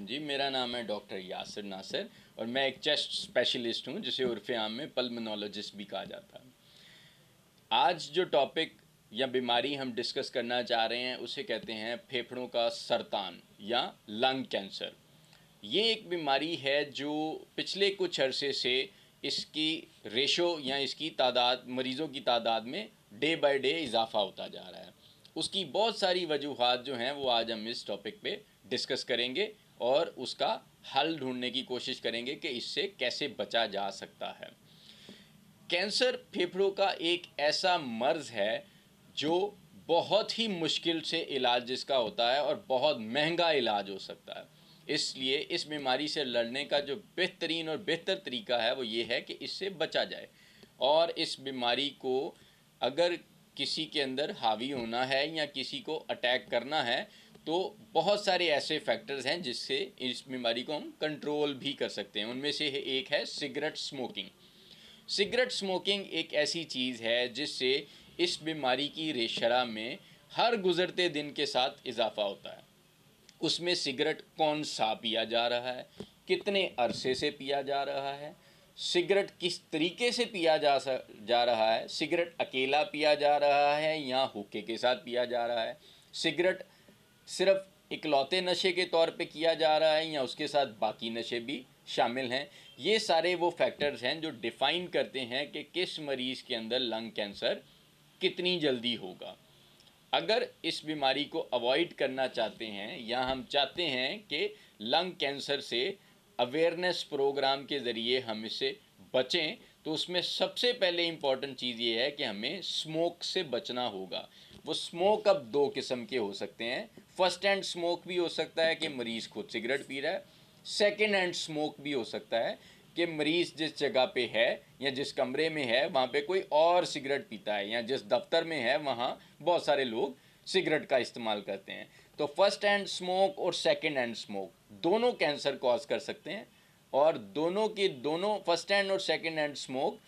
वालेकुम जी। मेरा नाम है डॉक्टर यासिर नासिर और मैं एक चेस्ट स्पेशलिस्ट हूँ, जिसे उर्फ़े आम में पल्मोनोलॉजिस्ट भी कहा जाता है। आज जो टॉपिक या बीमारी हम डिस्कस करना चाह रहे हैं उसे कहते हैं फेफड़ों का सरतान या लंग कैंसर। ये एक बीमारी है जो पिछले कुछ अरसे से इसकी रेशो या इसकी तादाद, मरीज़ों की तादाद में डे बाय डे इजाफा होता जा रहा है। उसकी बहुत सारी वजूहात जो हैं वो आज हम इस टॉपिक पे डिस्कस करेंगे और उसका हल ढूंढने की कोशिश करेंगे कि इससे कैसे बचा जा सकता है। कैंसर फेफड़ों का एक ऐसा मर्ज़ है जो बहुत ही मुश्किल से इलाज जिसका होता है और बहुत महंगा इलाज हो सकता है। इसलिए इस बीमारी से लड़ने का जो बेहतरीन और बेहतर तरीका है वो ये है कि इससे बचा जाए। और इस बीमारी को अगर किसी के अंदर हावी होना है या किसी को अटैक करना है तो बहुत सारे ऐसे फैक्टर्स हैं जिससे इस बीमारी को हम कंट्रोल भी कर सकते हैं। उनमें से एक है सिगरेट स्मोकिंग। सिगरेट स्मोकिंग एक ऐसी चीज़ है जिससे इस बीमारी की रेशरा में हर गुज़रते दिन के साथ इजाफा होता है। उसमें सिगरेट कौन सा पिया जा रहा है, कितने अरसे से पिया जा रहा है, सिगरेट किस तरीके से पिया जा रहा है, सिगरेट अकेला पिया जा रहा है या हुक्के के साथ पिया जा रहा है, सिगरेट सिर्फ इकलौते नशे के तौर पे किया जा रहा है या उसके साथ बाकी नशे भी शामिल हैं। ये सारे वो फैक्टर्स हैं जो डिफ़ाइन करते हैं कि किस मरीज़ के अंदर लंग कैंसर कितनी जल्दी होगा। अगर इस बीमारी को अवॉइड करना चाहते हैं या हम चाहते हैं कि लंग कैंसर से अवेयरनेस प्रोग्राम के ज़रिए हम इससे बचें, तो उसमें सबसे पहले इम्पॉर्टेंट चीज़ ये है कि हमें स्मोक से बचना होगा। वो स्मोक अब दो किस्म के हो सकते हैं। फर्स्ट हैंड स्मोक भी हो सकता है कि मरीज़ खुद सिगरेट पी रहा है। सेकेंड हैंड स्मोक भी हो सकता है कि मरीज़ जिस जगह पे है या जिस कमरे में है वहाँ पे कोई और सिगरेट पीता है, या जिस दफ्तर में है वहाँ बहुत सारे लोग सिगरेट का इस्तेमाल करते हैं। तो फर्स्ट हैंड स्मोक और सेकेंड हैंड स्मोक दोनों कैंसर कॉज कर सकते हैं, और दोनों के दोनों फर्स्ट हैंड और सेकेंड हैंड स्मोक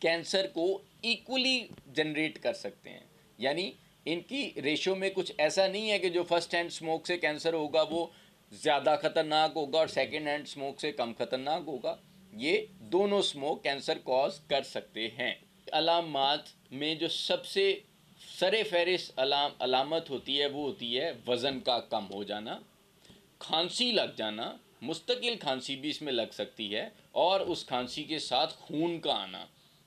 कैंसर को इक्वली जनरेट कर सकते हैं। यानी इनकी रेशो में कुछ ऐसा नहीं है कि जो फर्स्ट हैंड स्मोक से कैंसर होगा वो ज़्यादा खतरनाक होगा और सेकेंड हैंड स्मोक से कम खतरनाक होगा। ये दोनों स्मोक कैंसर कॉज कर सकते हैं। अलामात में जो सबसे सरे फहरिस्त अलामत होती है वो होती है वज़न का कम हो जाना, खांसी लग जाना, मुस्तकिल खांसी भी इसमें लग सकती है, और उस खांसी के साथ खून का आना।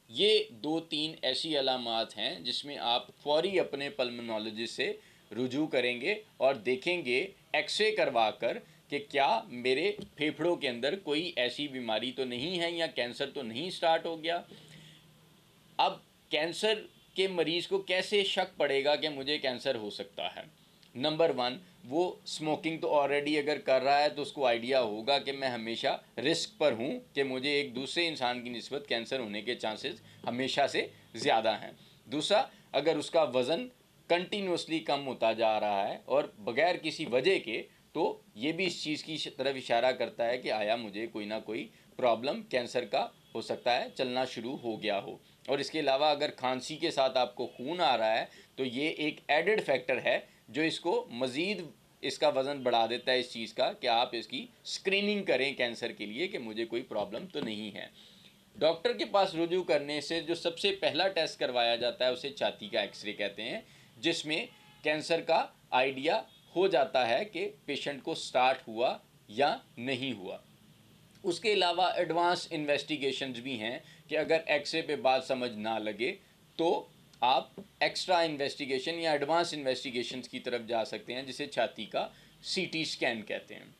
ये 2-3 ऐसी अलामात हैं जिसमें आप फौरी अपने पल्मोनोलॉजिस्ट से रुजू करेंगे और देखेंगे एक्सरे करवा कर कि क्या मेरे फेफड़ों के अंदर कोई ऐसी बीमारी तो नहीं है या कैंसर तो नहीं स्टार्ट हो गया। अब कैंसर के मरीज़ को कैसे शक पड़ेगा कि मुझे कैंसर हो सकता है? नंबर 1, वो स्मोकिंग तो ऑलरेडी अगर कर रहा है तो उसको आइडिया होगा कि मैं हमेशा रिस्क पर हूँ कि मुझे एक दूसरे इंसान की निस्बत कैंसर होने के चांसेस हमेशा से ज़्यादा हैं। दूसरा, अगर उसका वज़न कंटिन्यूसली कम होता जा रहा है और बग़ैर किसी वजह के, तो ये भी इस चीज़ की तरफ इशारा करता है कि आया मुझे कोई ना कोई प्रॉब्लम कैंसर का हो सकता है, चलना शुरू हो गया हो। और इसके अलावा अगर खांसी के साथ आपको खून आ रहा है तो ये एक एडेड फैक्टर है जो इसको मज़ीद इसका वज़न बढ़ा देता है इस चीज़ का कि आप इसकी स्क्रीनिंग करें कैंसर के लिए कि मुझे कोई प्रॉब्लम तो नहीं है। डॉक्टर के पास रुजू करने से जो सबसे पहला टेस्ट करवाया जाता है उसे छाती का एक्सरे कहते हैं, जिसमें कैंसर का आइडिया हो जाता है कि पेशेंट को स्टार्ट हुआ या नहीं हुआ। उसके अलावा एडवांस इन्वेस्टिगेशंस भी हैं कि अगर एक्सरे पे बात समझ ना लगे तो आप एक्स्ट्रा इन्वेस्टिगेशन या एडवांस इन्वेस्टिगेशंस की तरफ जा सकते हैं, जिसे छाती का सीटी स्कैन कहते हैं।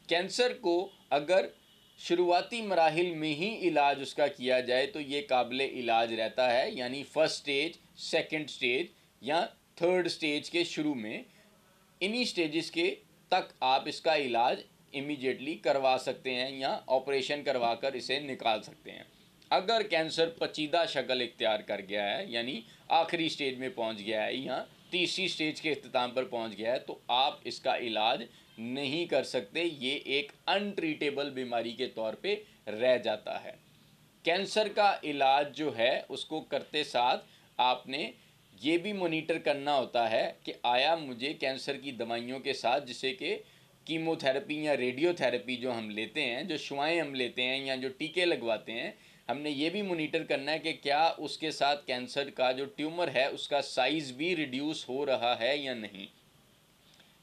कैंसर को अगर शुरुआती मराहिल में ही इलाज उसका किया जाए तो ये काबिल इलाज रहता है, यानी फर्स्ट स्टेज, सेकंड स्टेज या थर्ड स्टेज के शुरू में, इन्हीं स्टेजेस के तक आप इसका इलाज इमीडिएटली करवा सकते हैं या ऑपरेशन करवा कर इसे निकाल सकते हैं। अगर कैंसर पचीदा शक्ल इख्तियार कर गया है, यानी आखिरी स्टेज में पहुंच गया है या तीसरी स्टेज के इख्तिताम पर पहुंच गया है, तो आप इसका इलाज नहीं कर सकते। ये एक अनट्रीटेबल बीमारी के तौर पे रह जाता है। कैंसर का इलाज जो है उसको करते साथ आपने ये भी मॉनिटर करना होता है कि आया मुझे कैंसर की दवाइयों के साथ, जिसे कि कीमोथेरेपी या रेडियोथेरेपी जो हम लेते हैं, जो शुआएं हम लेते हैं या जो टीके लगवाते हैं, हमने ये भी मॉनिटर करना है कि क्या उसके साथ कैंसर का जो ट्यूमर है उसका साइज़ भी रिड्यूस हो रहा है या नहीं।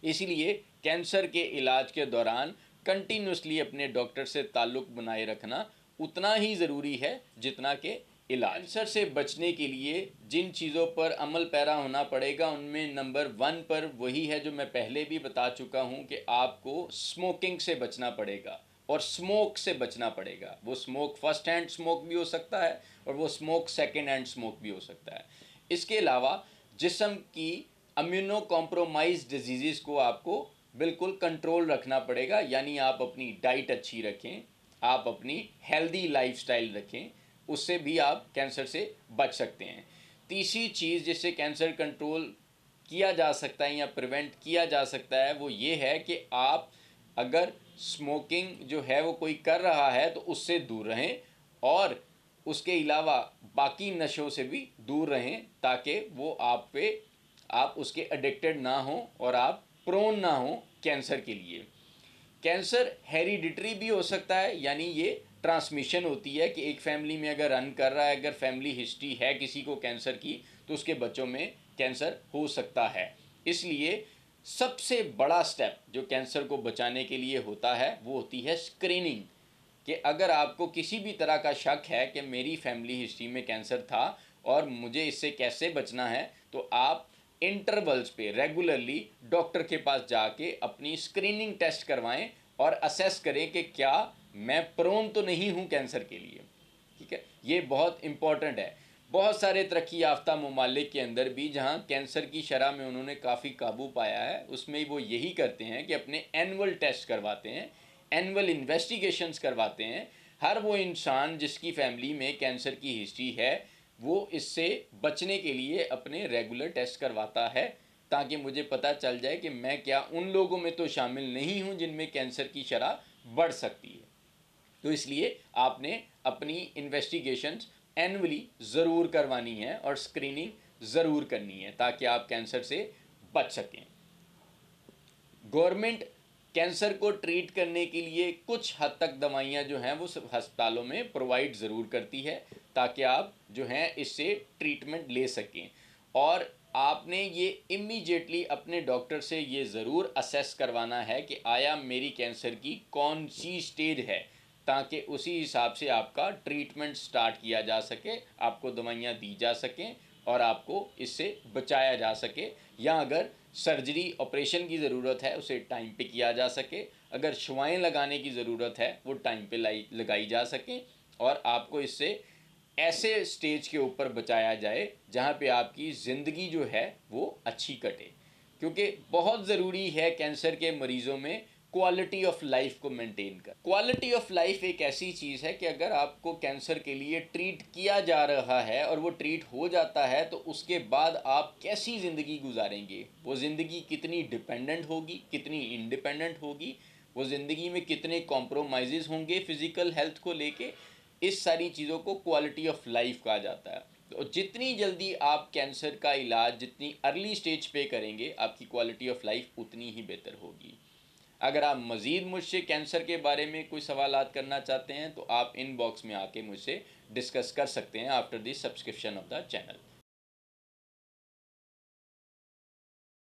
इसलिए कैंसर के इलाज के दौरान कंटिन्यूसली अपने डॉक्टर से ताल्लुक़ बनाए रखना उतना ही ज़रूरी है जितना कि इलाज। कैंसर से बचने के लिए जिन चीज़ों पर अमल पैरा होना पड़ेगा उनमें नंबर 1 पर वही है जो मैं पहले भी बता चुका हूँ कि आपको स्मोकिंग से बचना पड़ेगा और स्मोक से बचना पड़ेगा। वो स्मोक फर्स्ट हैंड स्मोक भी हो सकता है और वो स्मोक सेकेंड हैंड स्मोक भी हो सकता है। इसके अलावा जिस्म की इम्यूनो कॉम्प्रोमाइज डिजीज़ को आपको बिल्कुल कंट्रोल रखना पड़ेगा, यानी आप अपनी डाइट अच्छी रखें, आप अपनी हेल्दी लाइफस्टाइल रखें, उससे भी आप कैंसर से बच सकते हैं। तीसरी चीज़ जिससे कैंसर कंट्रोल किया जा सकता है या प्रिवेंट किया जा सकता है वो ये है कि आप अगर स्मोकिंग जो है वो कोई कर रहा है तो उससे दूर रहें और उसके अलावा बाकी नशों से भी दूर रहें ताकि वो आप उसके एडिक्टेड ना हो और आप प्रोन ना हो कैंसर के लिए। कैंसर हेरिडिटरी भी हो सकता है, यानी ये ट्रांसमिशन होती है कि एक फैमिली में अगर रन कर रहा है, अगर फैमिली हिस्ट्री है किसी को कैंसर की तो उसके बच्चों में कैंसर हो सकता है। इसलिए सबसे बड़ा स्टेप जो कैंसर को बचाने के लिए होता है वो होती है स्क्रीनिंग, कि अगर आपको किसी भी तरह का शक है कि मेरी फैमिली हिस्ट्री में कैंसर था और मुझे इससे कैसे बचना है, तो आप इंटरवल्स पे रेगुलरली डॉक्टर के पास जाके अपनी स्क्रीनिंग टेस्ट करवाएं और असेस करें कि क्या मैं प्रोन तो नहीं हूं कैंसर के लिए। ठीक है, ये बहुत इंपॉर्टेंट है। बहुत सारे तरक्की याफ्ता ममालिक के अंदर भी जहां कैंसर की शरह में उन्होंने काफ़ी काबू पाया है, उसमें वो यही करते हैं कि अपने एनुअल टेस्ट करवाते हैं, एनुअल इन्वेस्टिगेशंस करवाते हैं। हर वो इंसान जिसकी फैमिली में कैंसर की हिस्ट्री है वो इससे बचने के लिए अपने रेगुलर टेस्ट करवाता है ताकि मुझे पता चल जाए कि मैं क्या उन लोगों में तो शामिल नहीं हूं जिनमें कैंसर की शरह बढ़ सकती है। तो इसलिए आपने अपनी इन्वेस्टिगेशंस एनुअली ज़रूर करवानी है और स्क्रीनिंग ज़रूर करनी है ताकि आप कैंसर से बच सकें। गवर्नमेंट कैंसर को ट्रीट करने के लिए कुछ हद तक दवाइयाँ जो हैं वो अस्पतालों में प्रोवाइड ज़रूर करती है ताकि आप जो हैं इससे ट्रीटमेंट ले सकें। और आपने ये इमीडिएटली अपने डॉक्टर से ये ज़रूर असेस करवाना है कि आया मेरी कैंसर की कौन सी स्टेज है, ताकि उसी हिसाब से आपका ट्रीटमेंट स्टार्ट किया जा सके, आपको दवाइयाँ दी जा सकें और आपको इससे बचाया जा सके, या अगर सर्जरी ऑपरेशन की ज़रूरत है उसे टाइम पे किया जा सके, अगर शुआएं लगाने की ज़रूरत है वो टाइम पे लगाई जा सकें और आपको इससे ऐसे स्टेज के ऊपर बचाया जाए जहाँ पे आपकी ज़िंदगी जो है वो अच्छी कटे। क्योंकि बहुत ज़रूरी है कैंसर के मरीज़ों में क्वालिटी ऑफ लाइफ को मेंटेन कर। क्वालिटी ऑफ लाइफ एक ऐसी चीज़ है कि अगर आपको कैंसर के लिए ट्रीट किया जा रहा है और वो ट्रीट हो जाता है तो उसके बाद आप कैसी ज़िंदगी गुजारेंगे, वो ज़िंदगी कितनी डिपेंडेंट होगी, कितनी इंडिपेंडेंट होगी, वो ज़िंदगी में कितने कॉम्प्रोमाइज़ होंगे फ़िज़िकल हेल्थ को लेके, इस सारी चीज़ों को क्वालिटी ऑफ लाइफ कहा जाता है। तो जितनी जल्दी आप कैंसर का इलाज जितनी अर्ली स्टेज पे करेंगे आपकी क्वालिटी ऑफ लाइफ उतनी ही बेहतर होगी। अगर आप मज़ीद मुझसे कैंसर के बारे में कोई सवालात करना चाहते हैं तो आप इनबॉक्स में आके मुझसे डिस्कस कर सकते हैं after the subscription of the channel.